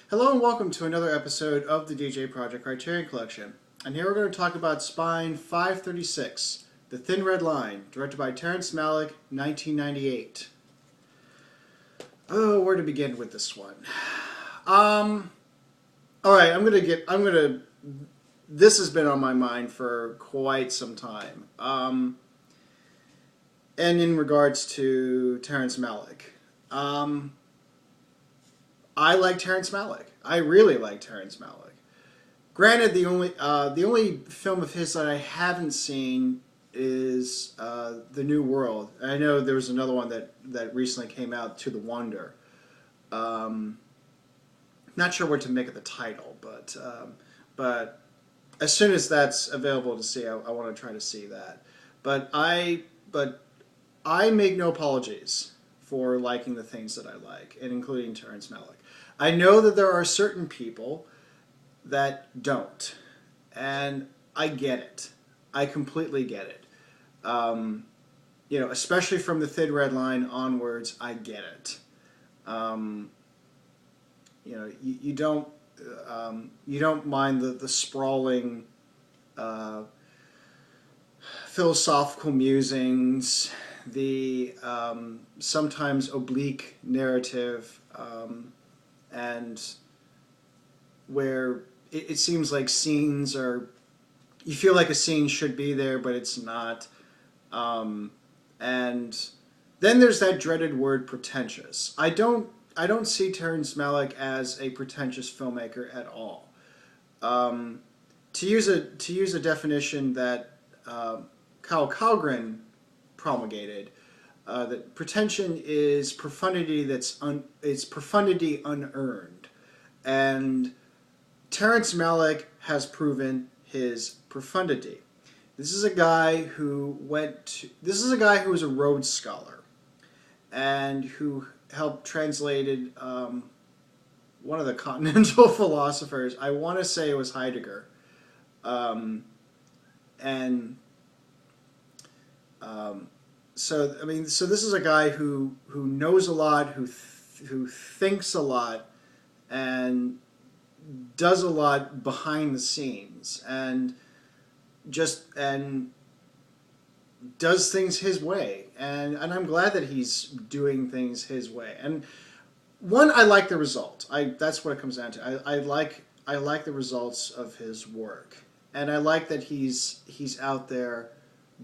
Hello and welcome to another episode of the djproject Criterion Collection. And here we're going to talk about Spine 536, The Thin Red Line, directed by Terrence Malick, 1998. Oh, where to begin with this one? Alright, this has been on my mind for quite some time. And in regards to Terrence Malick. I like Terrence Malick. I really like Terrence Malick. Granted, the only film of his that I haven't seen is The New World. I know there was another one that recently came out, To the Wonder. Not sure what to make of the title, but as soon as that's available to see, I want to try to see that. But I make no apologies for liking the things that I like, and including Terrence Malick. I know that there are certain people that don't, and I get it. I completely get it. Especially from The Thin Red Line onwards, I get it. You don't mind the sprawling philosophical musings, the sometimes oblique narrative, and where it seems like scenes are, you feel like a scene should be there, but it's not. And then there's that dreaded word pretentious. I don't see Terrence Malick as a pretentious filmmaker at all. To use a definition that Kyle Calgren promulgated, that pretension is profundity it's profundity unearned, and Terrence Malick has proven his profundity. This is a guy who was a Rhodes Scholar, and who helped translated one of the continental philosophers. I want to say it was Heidegger, So this is a guy who knows a lot, who thinks a lot, and does a lot behind the scenes, and does things his way, and I'm glad that he's doing things his way. And I like the result. That's what it comes down to. I like the results of his work, and I like that he's out there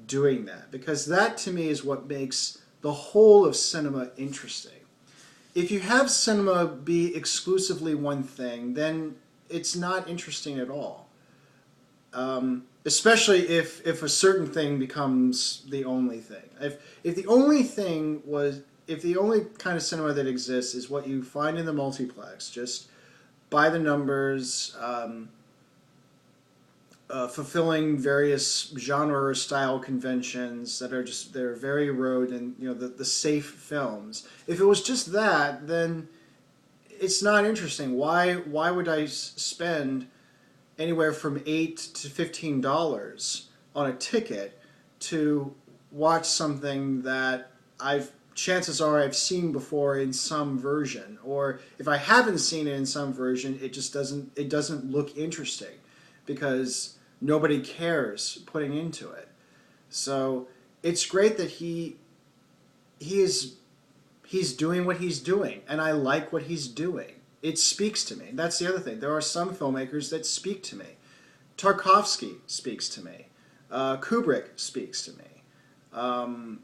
doing that, because that to me is what makes the whole of cinema interesting. If you have cinema be exclusively one thing, then it's not interesting at all. Especially if a certain thing becomes the only thing. If the only kind of cinema that exists is what you find in the multiplex, just by the numbers, fulfilling various genre or style conventions they're very rote, and the safe films. If it was just that, then it's not interesting. Why would I spend anywhere from $8 to $15 on a ticket to watch something that chances are I've seen before in some version, or if I haven't seen it in some version, it doesn't look interesting because nobody cares putting into it. So it's great that he's doing what he's doing, and I like what he's doing. It speaks to me. That's the other thing. There are some filmmakers that speak to me. Tarkovsky speaks to me. Kubrick speaks to me. And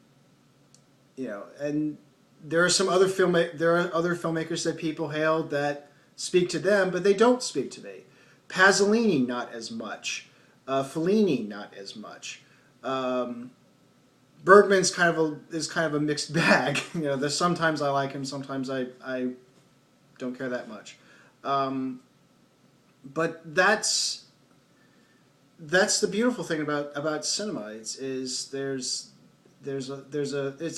there are other filmmakers that people hail that speak to them, but they don't speak to me. Pasolini, not as much. Fellini, not as much. Bergman's kind of a mixed bag. There's sometimes I like him, sometimes I don't care that much. But that's the beautiful thing about cinema. It's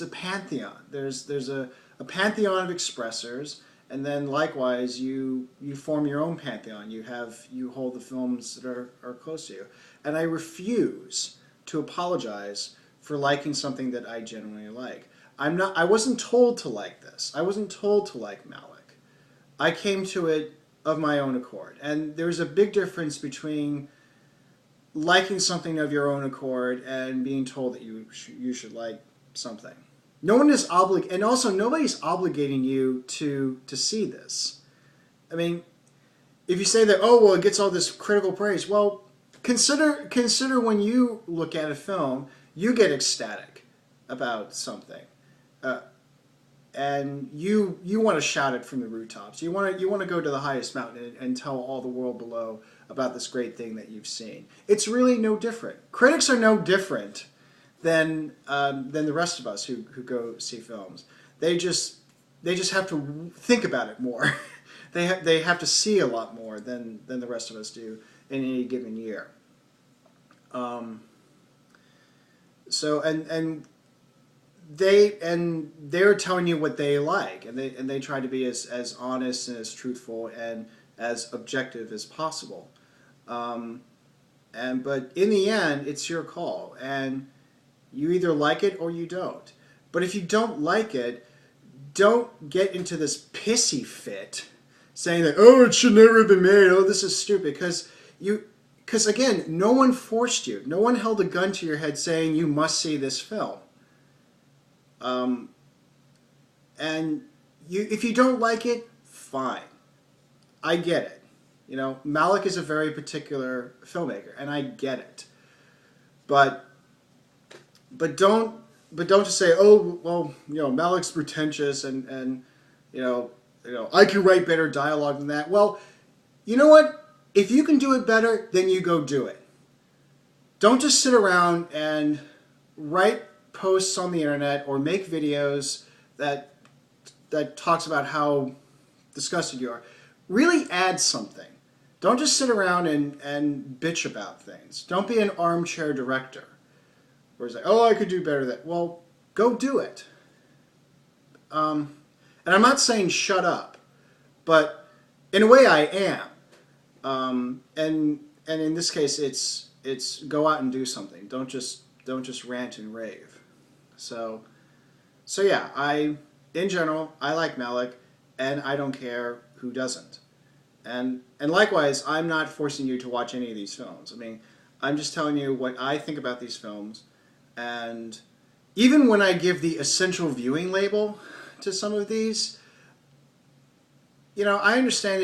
a pantheon. There's a pantheon of expressors. And then likewise, you form your own pantheon. You hold the films that are close to you. And I refuse to apologize for liking something that I genuinely like. I wasn't told to like this. I wasn't told to like Malick. I came to it of my own accord. And there's a big difference between liking something of your own accord and being told that you should like something. No one is and also nobody's obligating you to see this. I mean, if you say that, oh well, it gets all this critical praise, well, consider when you look at a film, you get ecstatic about something, and you want to shout it from the rooftops. You want to go to the highest mountain and tell all the world below about this great thing that you've seen. It's really no different. Critics are no different than the rest of us who go see films. They just have to think about it more. They have to see a lot more than the rest of us do in any given year. So they're telling you what they like, and they try to be as honest and as truthful and as objective as possible. But in the end, it's your call, and you either like it or you don't. But if you don't like it, don't get into this pissy fit saying that, oh, it should never have been made, oh, this is stupid, because again, no one forced you. No one held a gun to your head saying you must see this film. And if you don't like it, fine. I get it. You know, Malick is a very particular filmmaker, and I get it. But don't just say, oh well, you know, Malick's pretentious and you know I can write better dialogue than that. Well, you know what? If you can do it better, then you go do it. Don't just sit around and write posts on the internet or make videos that talks about how disgusted you are. Really add something. Don't just sit around and bitch about things. Don't be an armchair director. Where it's like, oh, I could do better than that. Well, go do it. And I'm not saying shut up, but in a way I am. And in this case, it's go out and do something. Don't just rant and rave. So yeah, in general, I like Malick, and I don't care who doesn't. And likewise, I'm not forcing you to watch any of these films. I mean, I'm just telling you what I think about these films. And even when I give the essential viewing label to some of these, you know, I understand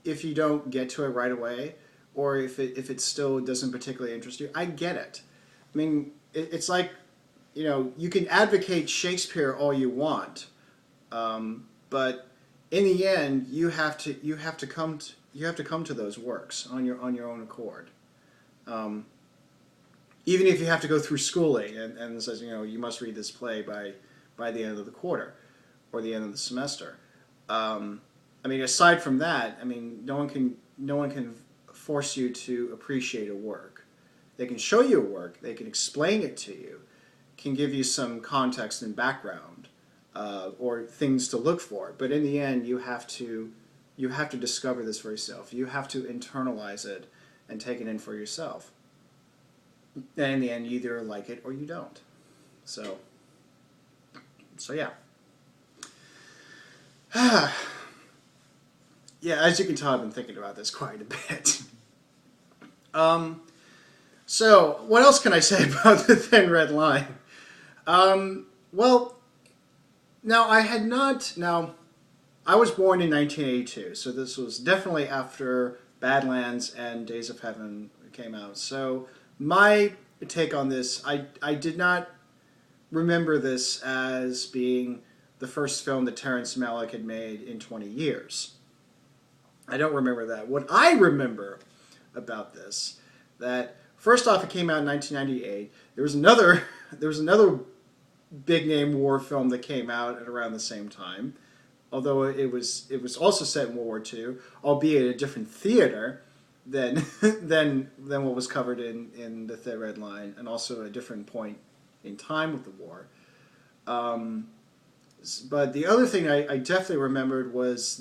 if you don't get to it right away, or if it still doesn't particularly interest you. I get it. I mean, it's like, you know, you can advocate Shakespeare all you want, but in the end, you have to come to those works on your own accord. Even if you have to go through schooling and it says, you know, you must read this play by the end of the quarter or the end of the semester. I mean, aside from that, I mean, no one can force you to appreciate a work. They can show you a work, they can explain it to you, can give you some context and background, or things to look for. But in the end, you have to discover this for yourself. You have to internalize it and take it in for yourself. And in the end, you either like it or you don't. So yeah. Yeah, as you can tell, I've been thinking about this quite a bit. So what else can I say about The Thin Red Line? Well, I was born in 1982, so this was definitely after Badlands and Days of Heaven came out. So my take on this, I did not remember this as being the first film that Terrence Malick had made in 20 years. I don't remember that. What I remember about this, that first off, it came out in 1998. There was another big name war film that came out at around the same time, although it was also set in World War II, albeit at a different theater than what was covered in The Thin Red Line, and also a different point in time with the war. But the other thing I definitely remembered was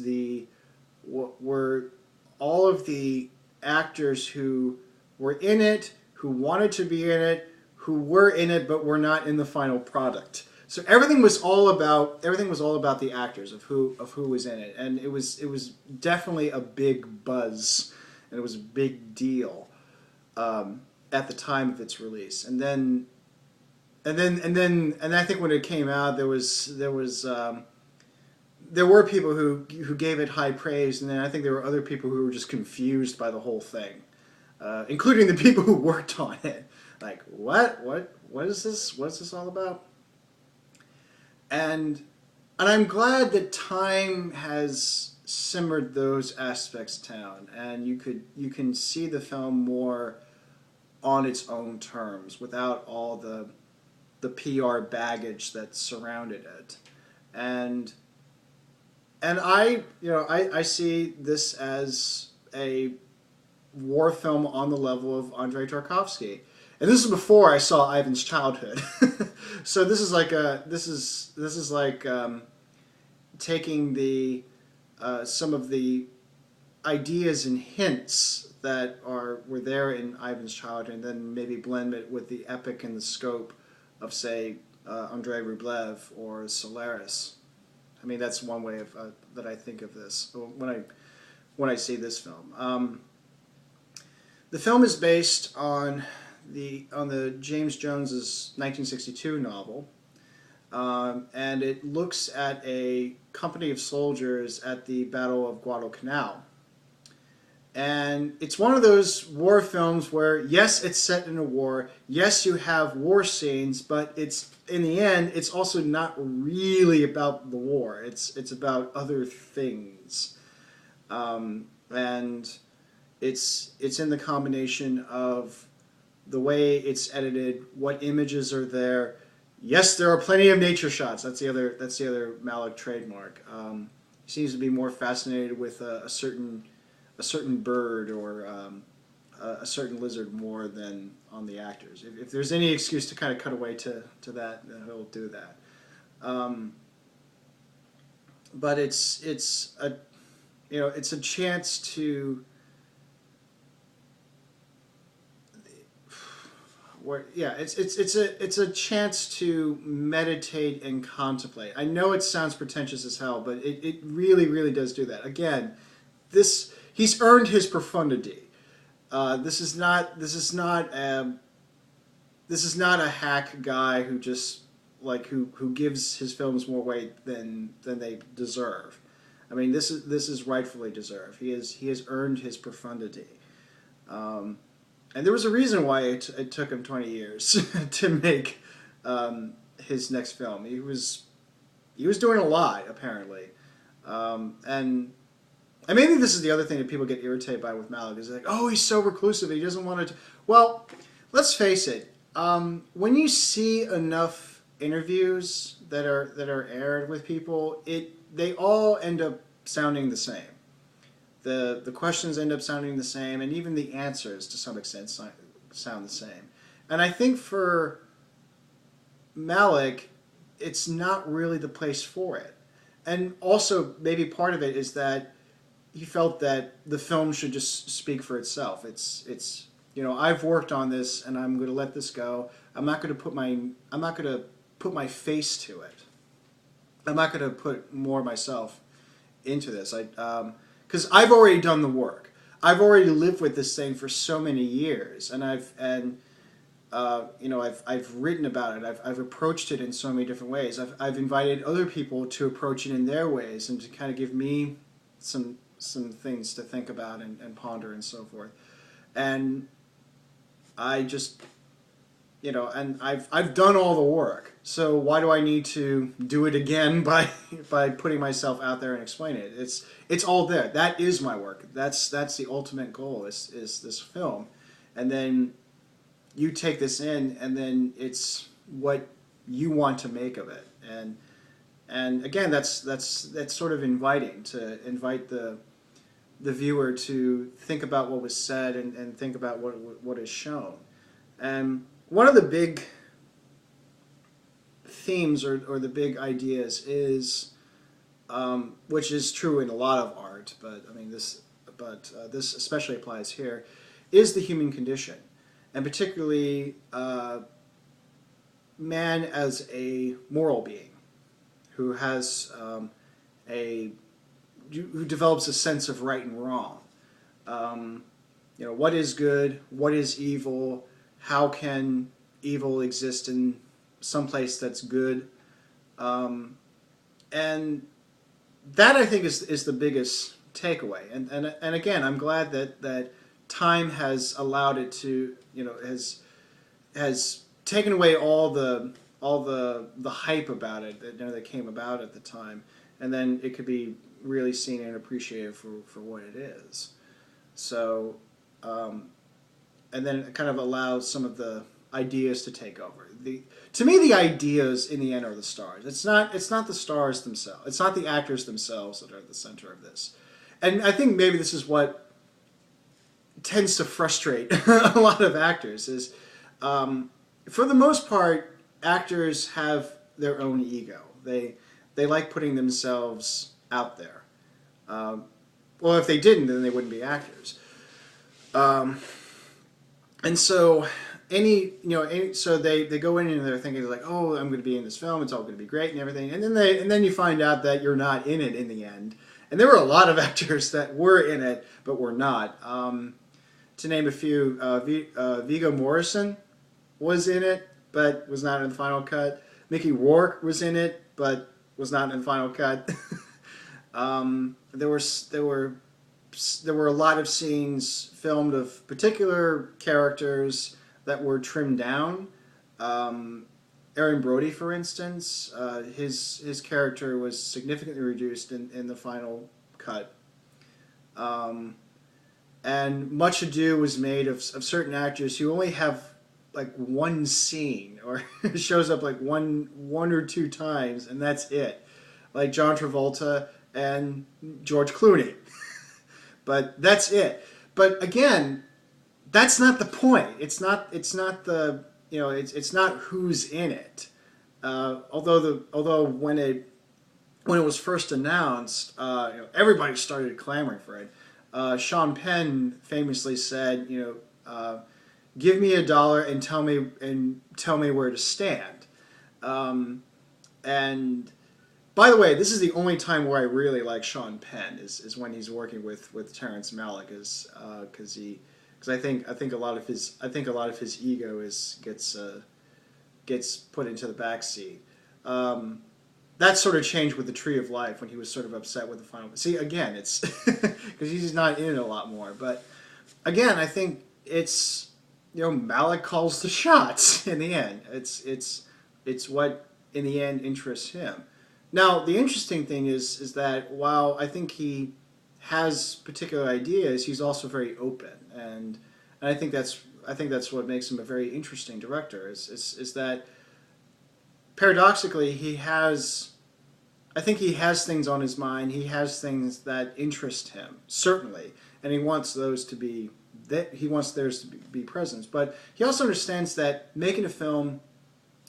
were all of the actors who were in it, who wanted to be in it, who were in it but were not in the final product. So everything was all about the actors of who was in it, and it was definitely a big buzz, and it was a big deal at the time of its release. And I think when it came out, there were people who gave it high praise, and then I think there were other people who were just confused by the whole thing, including the people who worked on it. Like, what is this? What's this all about? And I'm glad that time has simmered those aspects down, and you can see the film more on its own terms without all the PR baggage that surrounded it. And I see this as a war film on the level of Andrei Tarkovsky. And this is before I saw Ivan's Childhood. So this is like taking the some of the ideas and hints that were there in Ivan's Childhood, and then maybe blend it with the epic and the scope of, say, Andrei Rublev or Solaris. I mean, that's one way of that I think of this when I see this film. The film is based on the James Jones's 1962 novel, and it looks at a company of soldiers at the Battle of Guadalcanal. And it's one of those war films where, yes, it's set in a war, yes, you have war scenes, but in the end, it's also not really about the war. It's about other things. And it's in the combination of the way it's edited, what images are there. Yes, there are plenty of nature shots. That's the other Malick trademark. He seems to be more fascinated with a certain bird or a certain lizard more than on the actors. If there's any excuse to kind of cut away to that, then he'll do that. But it's a chance to it's a chance to meditate and contemplate. I know it sounds pretentious as hell, but it really, really does do that. Again, he's earned his profundity. This is not a hack guy who just who gives his films more weight than they deserve. I mean, this is rightfully deserved. He has earned his profundity. And there was a reason why it took him 20 years to make his next film. He was doing a lot, apparently, and maybe this is the other thing that people get irritated by with Malick is like, oh, he's so reclusive. He doesn't want to. Well, let's face it. When you see enough interviews that are aired with people, they all end up sounding the same. The questions end up sounding the same, and even the answers, to some extent, sound the same. And I think for Malick, it's not really the place for it. And also, maybe part of it is that he felt that the film should just speak for itself. It's I've worked on this, and I'm going to let this go. I'm not going to put my face to it. I'm not going to put more of myself into this. Because I've already done the work. I've already lived with this thing for so many years, and I've written about it. I've approached it in so many different ways. I've invited other people to approach it in their ways and to kind of give me some things to think about and ponder and so forth. And I just and I've done all the work. So why do I need to do it again by putting myself out there and explaining it? It's all there. That is my work. That's the ultimate goal is this film. And then you take this in, and then it's what you want to make of it. And again, that's sort of inviting, to invite the viewer to think about what was said and think about what is shown. And one of the big themes or the big ideas is, which is true in a lot of art, but I mean this especially applies here, is the human condition, and particularly man as a moral being who has who develops a sense of right and wrong. You know, what is good? What is evil? How can evil exist in some place that's good? And that, I think, is the biggest takeaway. And again, I'm glad that time has allowed it to, you know, has taken away all the hype about it that, you know, that came about at the time, and then it could be really seen and appreciated for what it is. So, and then it kind of allows some of the ideas to take over. To me, the ideas in the end are the stars. It's not the stars themselves. It's not the actors themselves that are at the center of this. And I think maybe this is what tends to frustrate a lot of actors is, for the most part, actors have their own ego. They like putting themselves out there. Well, if they didn't, then they wouldn't be actors. And so so they go in and they're thinking like, oh, I'm going to be in this film. It's all going to be great and everything. And then you find out that you're not in it in the end. And there were a lot of actors that were in it but were not. To name a few, Viggo Morrison was in it but was not in the final cut. Mickey Rourke was in it but was not in the final cut. There were a lot of scenes filmed of particular characters that were trimmed down. Aaron Brody, for instance, his character was significantly reduced in the final cut. And much ado was made of certain actors who only have like one scene or shows up like one or two times, and that's it. Like John Travolta and George Clooney. But that's it. But again, that's not the point. It's not the, you know, it's not who's in it. Although when it was first announced, you know, everybody started clamoring for it. Sean Penn famously said, you know, give me $1 and tell me where to stand. And by the way, this is the only time where I really like Sean Penn is when he's working with Terrence Malick, because I think a lot of his ego gets put into the backseat. That sort of changed with the Tree of Life when he was sort of upset with the final. See, again, it's because he's not in it a lot more. But again, I think it's, you know, Malick calls the shots in the end. It's what in the end interests him. Now, the interesting thing is that while I think he has particular ideas, he's also very open, and I think that's what makes him a very interesting director. Is that paradoxically I think he has things on his mind. He has things that interest him, certainly, and he wants those to be he wants theirs to be present. But he also understands that making a film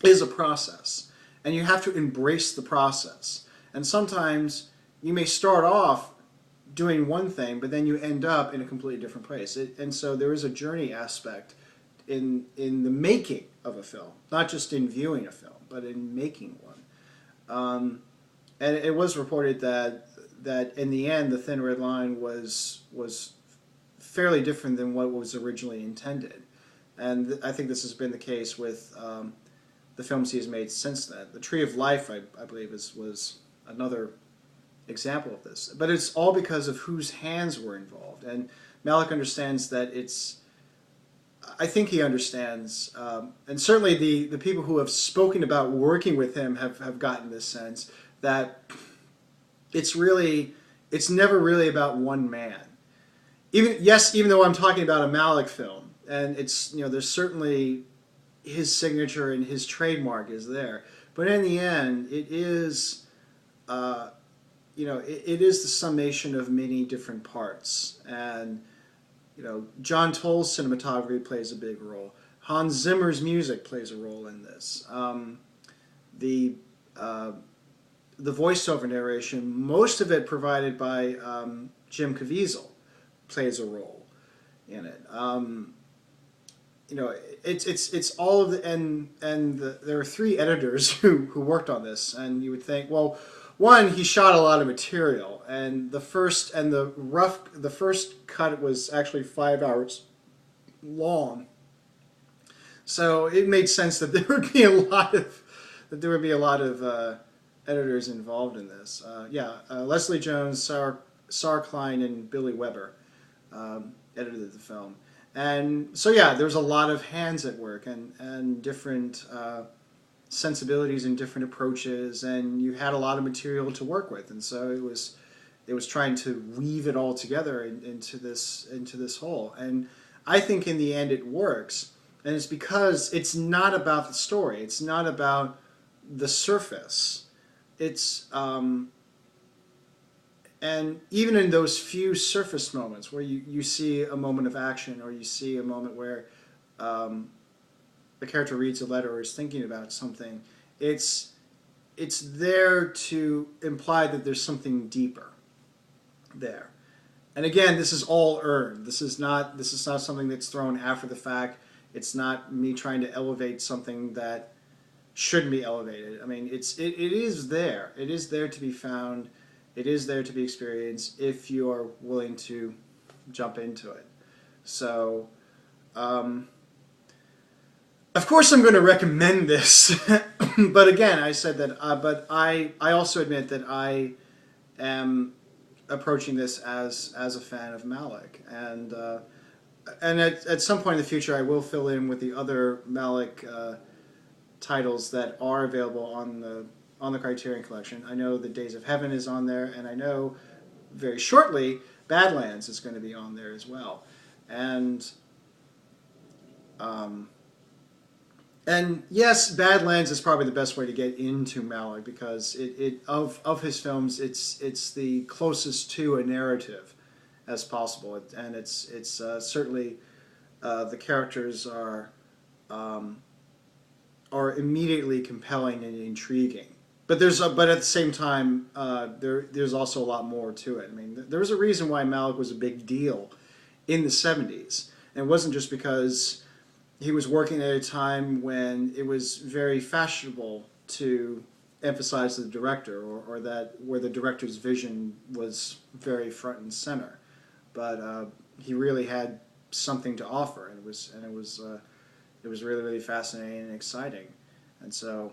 is a process. And you have to embrace the process. And sometimes you may start off doing one thing, but then you end up in a completely different place. And so there is a journey aspect in the making of a film, not just in viewing a film, but in making one. And it was reported that in the end, The Thin Red Line was fairly different than what was originally intended. And I think this has been the case with the films he has made since then. The Tree of Life, I believe, was another example of this. But it's all because of whose hands were involved. And Malick understands that I think he understands, and certainly the people who have spoken about working with him have gotten this sense that it's never really about one man. Even though I'm talking about a Malick film, and it's, you know, there's certainly his signature and his trademark is there, but in the end, it is, you know, it is the summation of many different parts. And, you know, John Toll's cinematography plays a big role. Hans Zimmer's music plays a role in this. The voiceover narration, most of it provided by Jim Caviezel, plays a role in it. you know, it's all of the there were three editors who worked on this, and you would think, well, one, he shot a lot of material, and the first cut was actually 5 hours long, so it made sense that there would be a lot of editors involved in this. Leslie Jones, Sarah Klein, and Billy Weber edited the film. And so yeah, there's a lot of hands at work, and different sensibilities and different approaches, and you had a lot of material to work with, and so it was trying to weave it all together into this whole. And I think in the end it works, and it's because it's not about the story, it's not about the surface, it's and even in those few surface moments where you see a moment of action, or you see a moment where the character reads a letter or is thinking about something, it's there to imply that there's something deeper there. And again, this is all earned. This is not something that's thrown after the fact. It's not me trying to elevate something that shouldn't be elevated. I mean, it is there. It is there to be found. It is there to be experienced if you are willing to jump into it. So, of course I'm going to recommend this, but again, I said that, but I also admit that I am approaching this as a fan of Malick, and at some point in the future I will fill in with the other Malick titles that are available on the Criterion Collection. I know that Days of Heaven is on there, and I know very shortly Badlands is going to be on there as well. And yes, Badlands is probably the best way to get into Malick, because of his films, it's the closest to a narrative as possible, and it's certainly the characters are immediately compelling and intriguing. But but at the same time, there's also a lot more to it. I mean, there was a reason why Malick was a big deal in the 70s. And it wasn't just because he was working at a time when it was very fashionable to emphasize the director, or that where the director's vision was very front and center. But he really had something to offer, and it was really, really fascinating and exciting. And so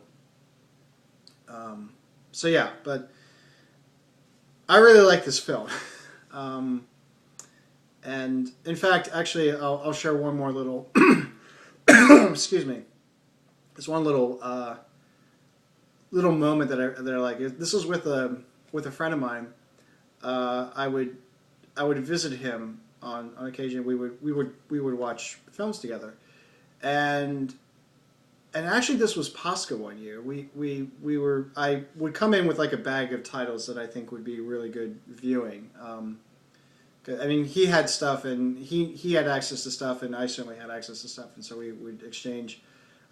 yeah, but I really like this film. And in fact, actually, I'll share one more little, excuse me, this one little moment that I like. This was with a friend of mine. I would visit him on occasion. We would watch films together, and actually, this was Pascha one year. I would come in with like a bag of titles that I think would be really good viewing. I mean, he had stuff, and he had access to stuff, and I certainly had access to stuff, and so we would exchange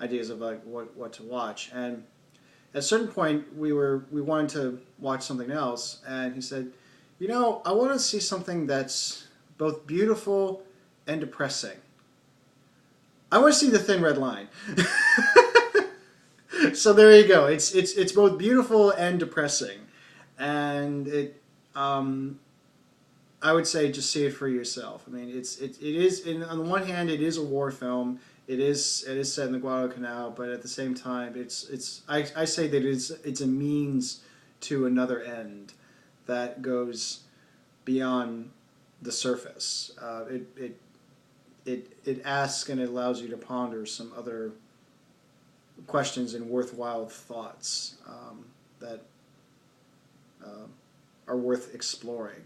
ideas of like what to watch. And at a certain point, we wanted to watch something else, and he said, "You know, I want to see something that's both beautiful and depressing. I want to see The Thin Red Line." So there you go. It's both beautiful and depressing, and I would say just see it for yourself. I mean, it is on the one hand, it is a war film. It is set in the Guadalcanal, but at the same time, I say that it's a means to another end that goes beyond the surface. It asks and it allows you to ponder some other questions and worthwhile thoughts that are worth exploring.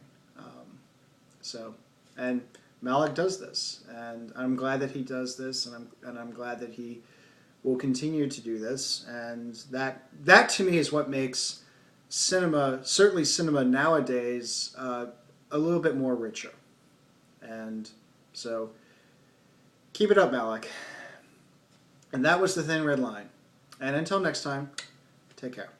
And Malick does this, and I'm glad that he does this, and I'm glad that he will continue to do this, and that to me is what makes cinema, certainly cinema nowadays, a little bit more richer. And so keep it up, Malick. And that was The Thin Red Line. And until next time, take care.